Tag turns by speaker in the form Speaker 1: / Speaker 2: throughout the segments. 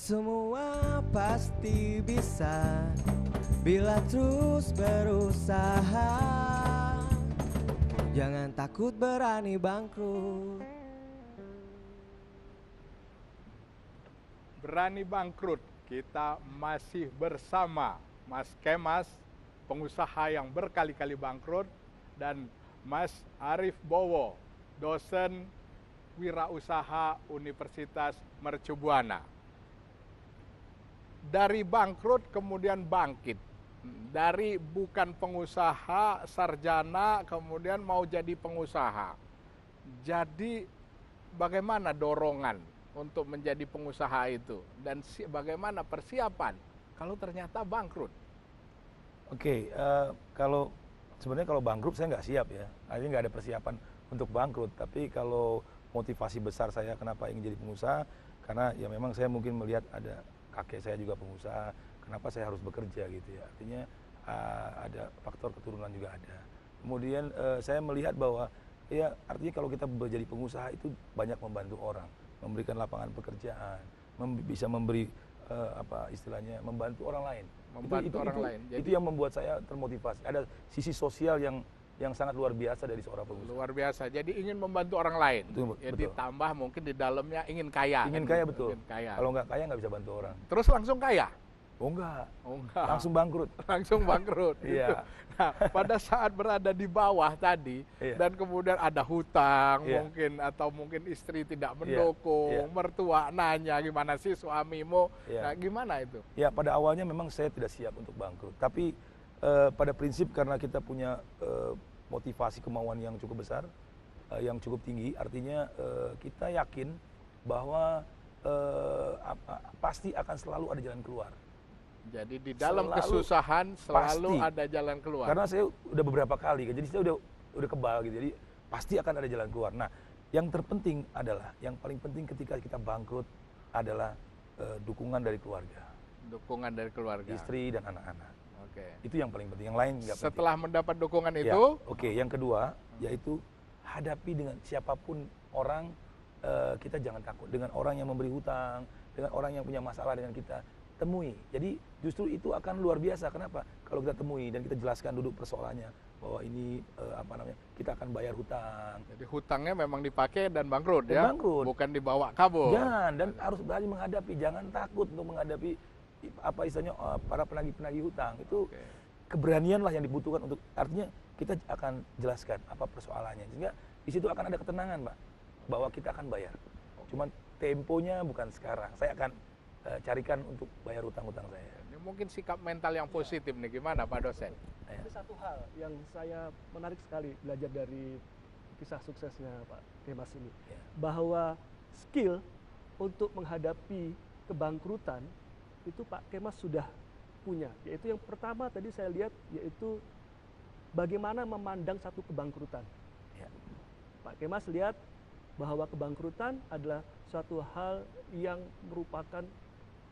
Speaker 1: Semua pasti bisa bila terus berusaha. Jangan takut berani bangkrut.
Speaker 2: Berani bangkrut, kita masih bersama Mas Kemas, pengusaha yang berkali-kali bangkrut, dan Mas Arif Bowo, dosen wirausaha Universitas Mercu Buana. Dari bangkrut kemudian bangkit, dari bukan pengusaha sarjana kemudian mau jadi pengusaha. Jadi bagaimana dorongan untuk menjadi pengusaha itu, dan bagaimana persiapan kalau ternyata bangkrut?
Speaker 3: Oke, kalau sebenarnya kalau bangkrut saya nggak siap ya, artinya nggak ada persiapan untuk bangkrut. Tapi kalau motivasi besar saya kenapa ingin jadi pengusaha, karena ya memang saya mungkin melihat ada kakek saya juga pengusaha, kenapa saya harus bekerja gitu ya. Artinya ada faktor keturunan juga ada. Kemudian saya melihat bahwa ya artinya kalau kita menjadi pengusaha itu banyak membantu orang, memberikan lapangan pekerjaan, bisa memberi apa istilahnya, membantu orang lain.
Speaker 2: Membantu orang lain.
Speaker 3: Jadi, itu yang membuat saya termotivasi. Ada sisi sosial yang sangat luar biasa dari seorang pengusaha.
Speaker 2: Luar biasa. Jadi ingin membantu orang lain. Jadi
Speaker 3: betul.
Speaker 2: tambah mungkin di dalamnya ingin kaya.
Speaker 3: Ingin
Speaker 2: kan?
Speaker 3: kaya betul.
Speaker 2: Ingin kaya.
Speaker 3: Kalau nggak kaya nggak bisa bantu orang.
Speaker 2: Terus langsung kaya?
Speaker 3: Oh enggak.
Speaker 2: Oh enggak.
Speaker 3: Langsung bangkrut.
Speaker 2: Langsung bangkrut.
Speaker 3: Iya.
Speaker 2: Nah, pada saat berada di bawah tadi,
Speaker 3: Iya.
Speaker 2: dan kemudian ada hutang
Speaker 3: Iya.
Speaker 2: mungkin, atau mungkin istri tidak mendukung,
Speaker 3: Iya.
Speaker 2: mertua nanya gimana sih suamimu,
Speaker 3: Iya.
Speaker 2: nah gimana itu?
Speaker 3: Ya pada awalnya memang saya tidak siap untuk bangkrut. Tapi pada prinsip karena kita punya motivasi kemauan yang cukup besar, yang cukup tinggi, artinya kita yakin bahwa pasti akan selalu ada jalan keluar.
Speaker 2: Jadi di dalam
Speaker 3: Selalu,
Speaker 2: kesusahan selalu
Speaker 3: pasti.
Speaker 2: ada jalan keluar.
Speaker 3: Karena saya udah beberapa kali, jadi saya udah kebal gitu. Jadi pasti akan ada jalan keluar. Nah, yang terpenting adalah, yang paling penting ketika kita bangkrut adalah dukungan dari keluarga,
Speaker 2: Dukungan dari keluarga.
Speaker 3: istri dan anak-anak.
Speaker 2: Oke.
Speaker 3: Itu yang paling penting. Yang lain nggak penting.
Speaker 2: Setelah mendapat dukungan
Speaker 3: Ya,
Speaker 2: itu,
Speaker 3: oke. Yang kedua yaitu hadapi dengan siapapun orang, kita jangan takut dengan orang yang memberi hutang, dengan orang yang punya masalah dengan kita, temui. Jadi justru itu akan luar biasa. Kenapa? Kalau kita temui dan kita jelaskan duduk persoalannya bahwa ini kita akan bayar hutang.
Speaker 2: jadi hutangnya memang dipakai dan bangkrut
Speaker 3: Dan
Speaker 2: ya,
Speaker 3: bangkrut.
Speaker 2: bukan dibawa kabur.
Speaker 3: Jangan, dan harus berani menghadapi. Jangan takut untuk menghadapi apa istilahnya para penagih-penagih hutang. Itu
Speaker 2: Oke.
Speaker 3: keberanian lah yang dibutuhkan untuk, artinya kita akan jelaskan apa persoalannya. Sehingga di situ akan ada ketenangan, Pak, bahwa kita akan bayar. Cuman temponya bukan sekarang. Saya akan carikan untuk bayar hutang-hutang saya.
Speaker 2: Ini mungkin sikap mental yang positif nih, gimana Pak dosen?
Speaker 3: Ya.
Speaker 4: Ada satu hal yang saya menarik sekali belajar dari kisah suksesnya Pak Kemas ini,
Speaker 3: Ya.
Speaker 4: bahwa skill untuk menghadapi kebangkrutan itu Pak Kemas sudah punya. Yaitu yang pertama tadi saya lihat, yaitu bagaimana memandang satu kebangkrutan.
Speaker 3: Ya.
Speaker 4: Pak Kemas lihat bahwa kebangkrutan adalah suatu hal yang merupakan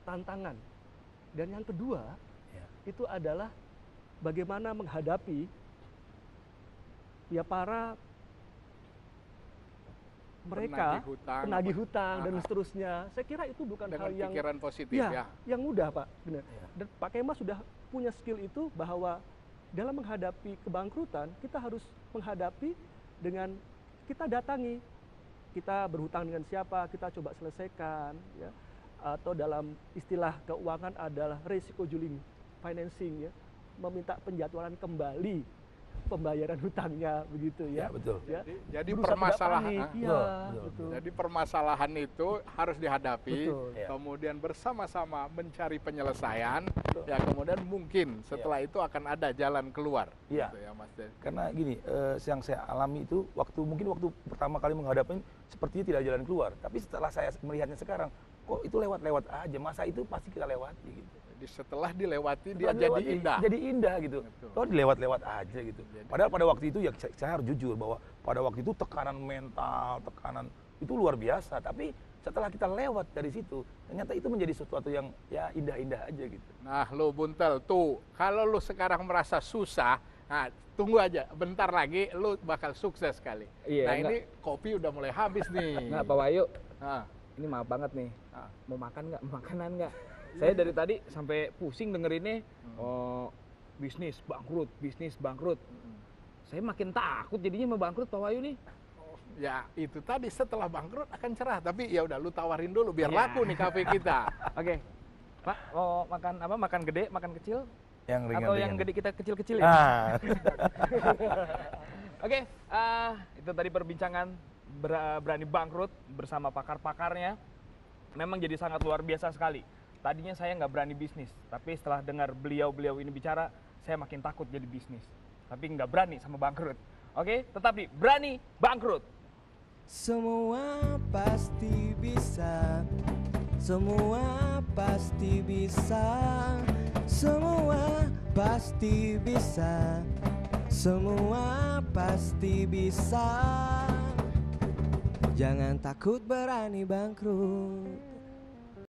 Speaker 4: tantangan. Dan yang kedua,
Speaker 3: Ya.
Speaker 4: itu adalah bagaimana menghadapi ya para mereka penagih hutang dan seterusnya. Saya kira itu bukan
Speaker 2: dengan
Speaker 4: hal yang
Speaker 2: pikiran positif ya.
Speaker 4: yang mudah, Pak. Benar.
Speaker 3: Ya.
Speaker 4: Dan Pak Kemas sudah punya skill itu, bahwa dalam menghadapi kebangkrutan kita harus menghadapi dengan kita datangi, kita berhutang dengan siapa, kita coba selesaikan, ya. Atau dalam istilah keuangan adalah resiko juling financing, ya, meminta penjadwalan kembali pembayaran hutangnya, begitu
Speaker 3: Ya,
Speaker 4: ya.
Speaker 3: betul.
Speaker 4: Ya.
Speaker 2: Jadi
Speaker 4: Berusaha tidak
Speaker 2: permasalahan,
Speaker 4: panik, iya,
Speaker 3: Betul,
Speaker 4: betul.
Speaker 2: jadi permasalahan itu harus dihadapi,
Speaker 4: Betul.
Speaker 3: Ya.
Speaker 2: kemudian bersama-sama mencari penyelesaian, ya kemudian mungkin setelah itu akan ada jalan keluar.
Speaker 3: Iya.
Speaker 2: Gitu ya, Mas Den.
Speaker 3: Karena gini, yang saya alami itu mungkin waktu pertama kali menghadapi sepertinya tidak ada jalan keluar. Tapi setelah saya melihatnya sekarang, kok itu lewat-lewat aja. Masa itu pasti kita lewati gitu.
Speaker 2: Jadi setelah dilewati
Speaker 3: Setelah
Speaker 2: dia
Speaker 3: dilewati,
Speaker 2: jadi indah.
Speaker 3: Jadi indah gitu.
Speaker 2: Betul.
Speaker 3: Kok dilewat-lewat aja gitu.
Speaker 2: Jadi-
Speaker 3: Padahal pada waktu itu ya saya harus jujur bahwa pada waktu itu tekanan mental, tekanan itu luar biasa. Tapi setelah kita lewat dari situ, ternyata itu menjadi sesuatu yang ya indah-indah aja gitu.
Speaker 2: Nah, lu Buntel tuh, kalau lu sekarang merasa susah, nah tunggu aja, bentar lagi lu bakal sukses sekali.
Speaker 5: Iya,
Speaker 2: nah
Speaker 5: enggak.
Speaker 2: ini kopi udah mulai habis nih.
Speaker 5: Nggak, Pak Wahyu,
Speaker 2: Nah,
Speaker 5: ini maaf banget nih, mau makan nggak, makanan nggak? Saya dari tadi sampai pusing dengerinnya, oh bisnis bangkrut. Saya makin takut jadinya mau bangkrut Pak Wahyu nih.
Speaker 2: Ya itu tadi setelah bangkrut akan cerah. Tapi ya udah lu tawarin dulu biar
Speaker 5: Iya.
Speaker 2: laku nih kafe kita.
Speaker 5: Oke, Pak mau makan apa? Makan gede, makan kecil?
Speaker 3: Yang ringan.
Speaker 5: Atau yang gede kita kecil-kecil ya? Oke, itu tadi perbincangan berani bangkrut bersama pakar-pakarnya. Memang jadi sangat luar biasa sekali. Tadinya saya nggak berani bisnis, tapi setelah dengar beliau-beliau ini bicara, saya makin takut jadi bisnis. Tapi nggak berani sama bangkrut. Oke, tetapi berani bangkrut.
Speaker 1: Semua pasti bisa, semua pasti bisa, semua pasti bisa, semua pasti bisa. Jangan takut berani bangkrut.